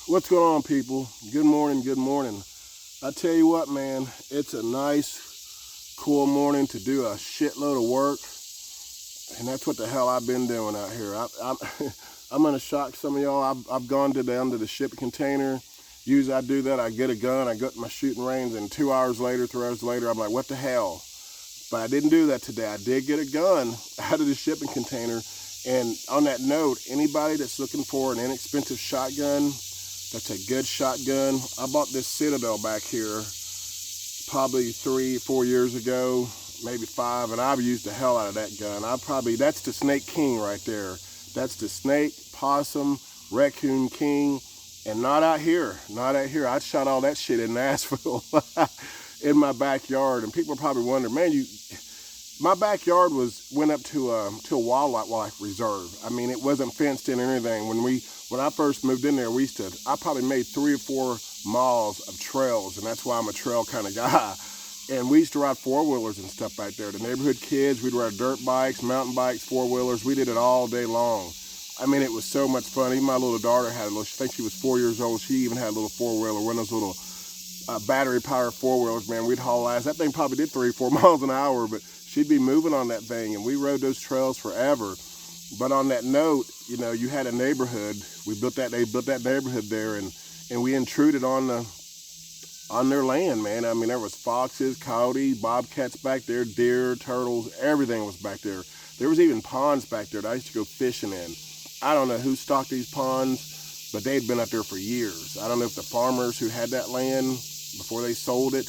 What's going on, people? Good morning, good morning. I tell you what, man, it's a nice, cool morning to do a shitload of work, and that's what the hell I've been doing out here. I'm gonna shock some of y'all. I've gone down to the shipping container. Usually I do that, I get a gun, I go to my shooting range, and 2 hours later, 3 hours later, I'm like, what the hell? But I didn't do that today. I did get a gun out of the shipping container. And on that note, anybody that's looking for an inexpensive shotgun, that's a good shotgun. I bought this Citadel back here probably 3-4 years ago, maybe 5, and I've used the hell out of that gun. That's the Snake King right there. That's the snake, possum, raccoon king, and not out here, not out here. I shot all that shit in Nashville in my backyard, and people probably wonder, man, my backyard went up to a wildlife reserve. I mean, it wasn't fenced in or anything. When I first moved in there, I probably made 3 or 4 miles of trails, and that's why I'm a trail kind of guy. And we used to ride 4-wheelers and stuff back there. The neighborhood kids, we'd ride dirt bikes, mountain bikes, 4-wheelers. We did it all day long. I mean, it was so much fun. Even my little daughter had I think she was 4 years old. She even had a little 4-wheeler, one of those little battery-powered 4-wheelers, man. We'd haul ass. That thing probably did 3 or 4 miles an hour, but she'd be moving on that thing, and we rode those trails forever. But on that note, you know, you had a neighborhood. They built that neighborhood there, and we intruded on their land, man. I mean, there was foxes, coyotes, bobcats back there, deer, turtles, everything was back there. There was even ponds back there that I used to go fishing in. I don't know who stocked these ponds, but they'd been up there for years. I don't know if the farmers who had that land before they sold it,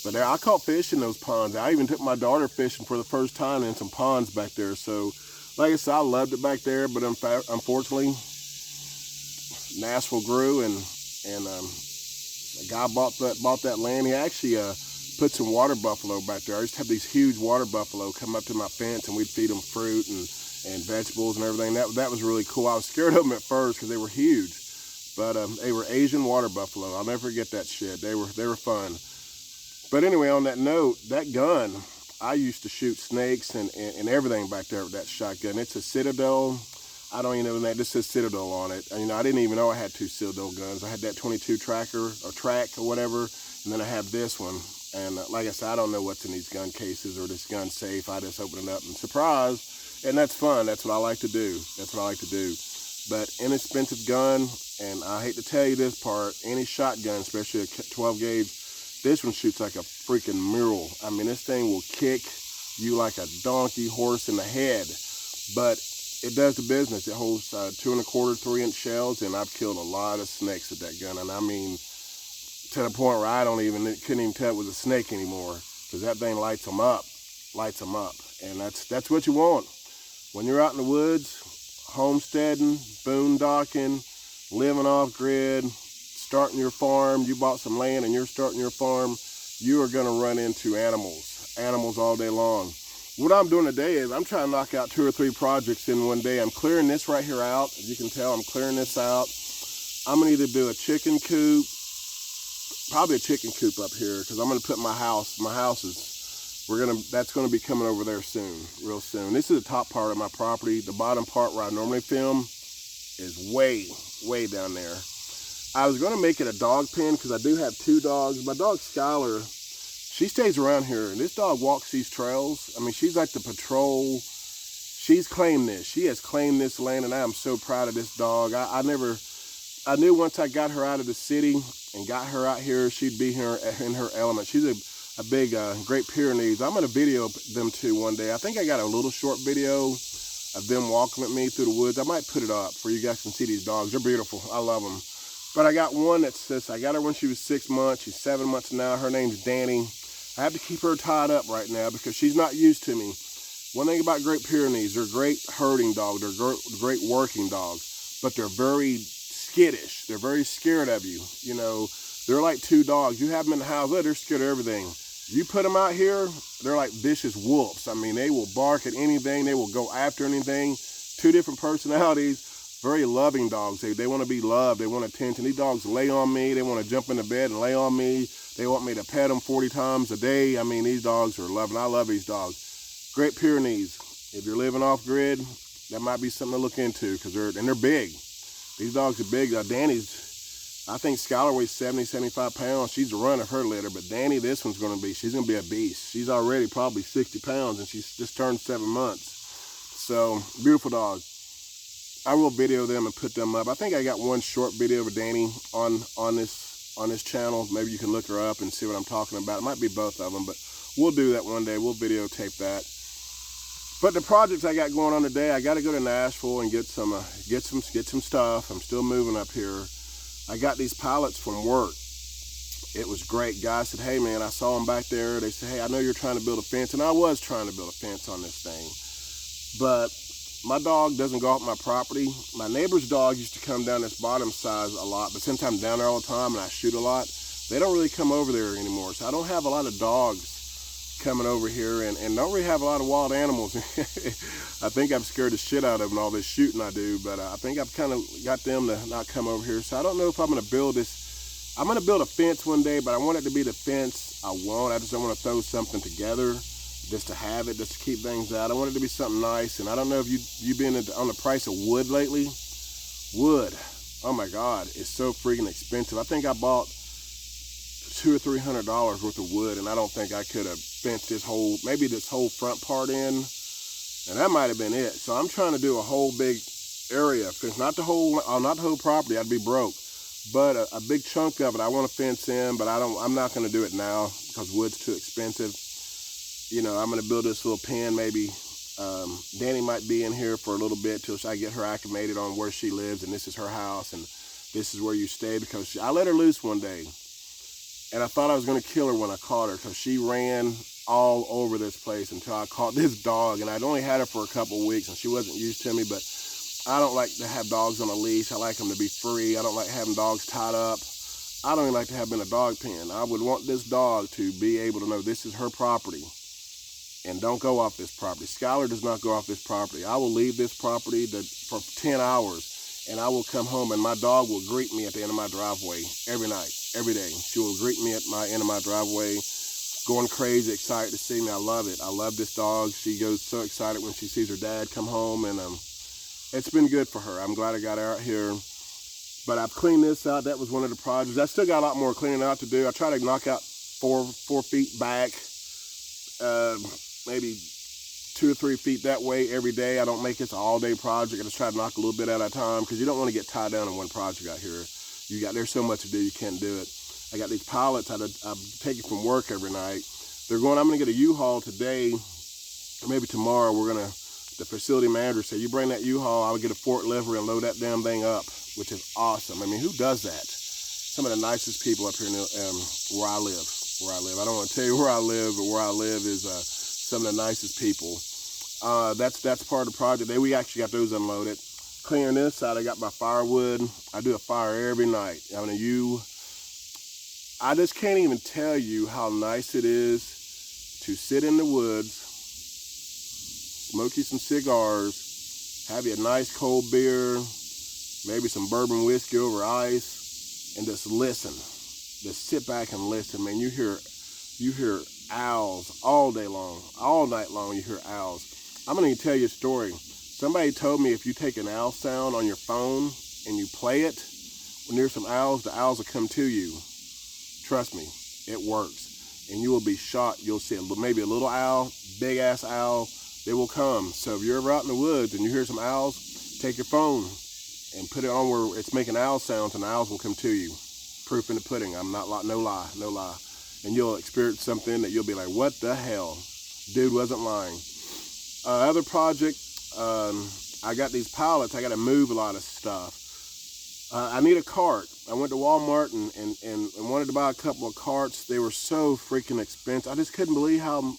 but I caught fish in those ponds. I even took my daughter fishing for the first time in some ponds back there. So, like I said, I loved it back there, but unfortunately, Nashville grew, and a guy bought that land. He actually put some water buffalo back there. I used to have these huge water buffalo come up to my fence, and we'd feed them fruit and vegetables and everything. That was really cool. I was scared of them at first because they were huge, but they were Asian water buffalo. I'll never forget that shit. They were fun. But anyway, on that note, that gun, I used to shoot snakes and everything back there with that shotgun. It's a Citadel. I don't even know that. This says Citadel on it. And, you know, I didn't even know I had 2 Citadel guns. I had that 22 track or whatever, and then I have this one. And like I said, I don't know what's in these gun cases or this gun safe. I just open it up and surprise, and that's fun. That's what I like to do. But inexpensive gun, and I hate to tell you this part, any shotgun, especially a 12 gauge, this one shoots like a freaking mule. I mean, this thing will kick you like a donkey horse in the head, but it does the business. It holds 2 1/4, 3-inch shells, and I've killed a lot of snakes with that gun. And I mean, to the point where I couldn't even tell it was a snake anymore, because that thing lights them up. And that's what you want. When you're out in the woods, homesteading, boondocking, living off grid, starting your farm, you bought some land and you're starting your farm, you are going to run into animals all day long. What I'm doing today is I'm trying to knock out 2 or 3 projects in one day. I'm clearing this right here out. As you can tell, I'm clearing this out. I'm going to either do a chicken coop, probably a chicken coop up here, because I'm going to put that's going to be coming over there soon, real soon. This is the top part of my property. The bottom part where I normally film is way down there. I was going to make it a dog pen because I do have 2 dogs. My dog Skylar, she stays around here, and this dog walks these trails. I mean, she's like the patrol. She's claimed this. She has claimed this land, and I am so proud of this dog. I knew once I got her out of the city and got her out here, she'd be here in her element. She's a big Great Pyrenees. I'm going to video them too one day. I think I got a little short video of them walking with me through the woods. I might put it up for you guys can see these dogs. They're beautiful. I love them. But I got one I got her when she was 6 months. She's 7 months now. Her name's Danny. I have to keep her tied up right now because she's not used to me. One thing about Great Pyrenees, they're great herding dogs. They're great working dogs, but they're very skittish. They're very scared of you. You know, they're like 2 dogs. You have them in the house, they're scared of everything. You put them out here, they're like vicious wolves. I mean, they will bark at anything. They will go after anything. 2 different personalities. Very loving dogs. They want to be loved. They want attention. These dogs lay on me. They want to jump into bed and lay on me. They want me to pet them 40 times a day. I mean, these dogs are loving. I love these dogs. Great Pyrenees. If you're living off grid, that might be something to look into because they're big. These dogs are big. Danny's I think Skylar weighs 70, 75 pounds. She's a run of her litter, but Danny, this one's she's gonna be a beast. She's already probably 60 pounds and she's just turned 7 months. So, beautiful dog. I will video them and put them up. I think I got one short video of Danny on this channel. Maybe you can look her up and see what I'm talking about. It might be both of them, but we'll do that one day. We'll videotape that. But the projects I got going on today, I got to go to Nashville and get some stuff. I'm still moving up here. I got these pallets from work. It was great. Guy said, hey man, I saw them back there. They said, hey, I know you're trying to build a fence, and I was trying to build a fence on this thing. But my dog doesn't go off my property. My neighbor's dog used to come down this bottom side a lot, but since I'm down there all the time and I shoot a lot, they don't really come over there anymore. So I don't have a lot of dogs coming over here, and don't really have a lot of wild animals. I think I've scared the shit out of them, all this shooting I do, but I think I've kind of got them to not come over here. So I don't know if I'm going to build this. I'm going to build a fence one day, but I want it to be the fence I want. I just don't want to throw something together just to have it, just to keep things out. I want it to be something nice. And I don't know if you've been on the price of wood lately. Wood, oh my God, it's so freaking expensive. I think I bought $200 or $300 worth of wood, and I don't think I could have fenced this whole front part in, and that might have been it. So I'm trying to do a whole big area fence, not the whole property. I'd be broke, but a big chunk of it I want to fence in. But I'm not going to do it now because wood's too expensive. You know, I'm going to build this little pen. Maybe Danny might be in here for a little bit till I get her acclimated on where she lives, and this is her house, and this is where you stay, because I let her loose one day, and I thought I was going to kill her when I caught her, because she ran all over this place until I caught this dog. And I'd only had her for a couple of weeks, and she wasn't used to me. But I don't like to have dogs on a leash. I like them to be free. I don't like having dogs tied up. I don't even like to have them in a dog pen. I would want this dog to be able to know this is her property, and don't go off this property. Skylar does not go off this property. I will leave this property for 10 hours, and I will come home, and my dog will greet me at the end of my driveway every night, every day. She will greet me at my end of my driveway, going crazy, excited to see me. I love it. I love this dog. She goes so excited when she sees her dad come home, and it's been good for her. I'm glad I got her out here. But I've cleaned this out. That was one of the projects. I still got a lot more cleaning out to do. I try to knock out 4 feet back, maybe 2 or 3 feet that way every day. I don't make this an all-day project. I just try to knock a little bit at a time, because you don't want to get tied down in one project out here. There's so much to do, you can't do it. I got these pallets I'm taking from work every night. I'm gonna get a U-Haul today, or maybe tomorrow. The facility manager said, you bring that U-Haul, I'll get a forklift and load that damn thing up, which is awesome. I mean, who does that? Some of the nicest people up here where I live. I don't want to tell you where I live, but where I live is some of the nicest people. That's part of the project. We actually got those unloaded. Clearing this side, I got my firewood. I do a fire every night. I just can't even tell you how nice it is to sit in the woods, smoke you some cigars, have you a nice cold beer, maybe some bourbon whiskey over ice, and just listen. Just sit back and listen, man. You hear owls all day long, all night long. You hear owls. I'm gonna tell you a story. Somebody told me if you take an owl sound on your phone and you play it, when there's some owls, the owls will come to you. Trust me, it works. And you will be shocked. You'll see maybe a little owl, big ass owl, they will come. So if you're ever out in the woods and you hear some owls, take your phone and put it on where it's making owl sounds, and the owls will come to you. Proof in the pudding. I'm not no lie. And you'll experience something that you'll be like, what the hell? Dude wasn't lying. Other project, I got these pallets. I got to move a lot of stuff. I need a cart. I went to Walmart and wanted to buy a couple of carts. They were so freaking expensive. I just couldn't believe how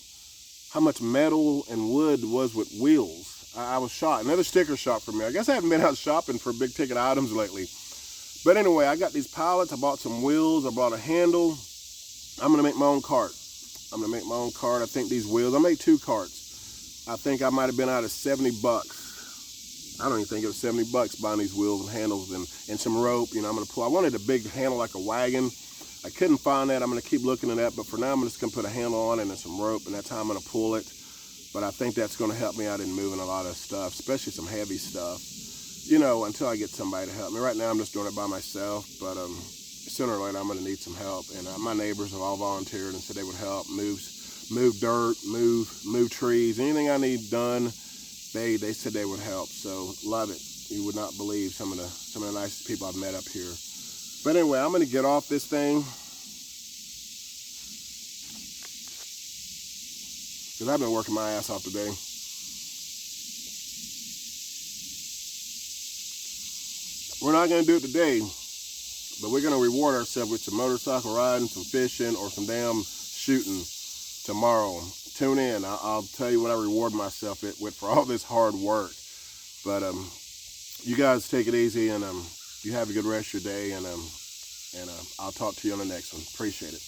much metal and wood was with wheels. I was shocked. Another sticker shock for me. I guess I haven't been out shopping for big ticket items lately. But anyway, I got these pallets. I bought some wheels. I bought a handle. I'm going to make my own cart. I think these wheels, I made 2 carts. I think I might have been out of $70. I don't even think it was $70 buying these wheels and handles and some rope. I'm going to pull. I wanted a big handle like a wagon. I couldn't find that. I'm going to keep looking at that. But for now, I'm just going to put a handle on it and some rope, and that's how I'm going to pull it. But I think that's going to help me out in moving a lot of stuff, especially some heavy stuff. you know, until I get somebody to help me. Right now I'm just doing it by myself, but sooner or later I'm going to need some help. And my neighbors have all volunteered and said they would help move dirt, move trees, anything I need done. They said they would help. So love it. You would not believe some of the nicest people I've met up here. But anyway, I'm going to get off this thing because I've been working my ass off today. We're not going to do it today, but we're going to reward ourselves with some motorcycle riding, some fishing, or some damn shooting tomorrow. Tune in. I'll tell you what I reward myself with for all this hard work. But you guys take it easy, and you have a good rest of your day, and I'll talk to you on the next one. Appreciate it.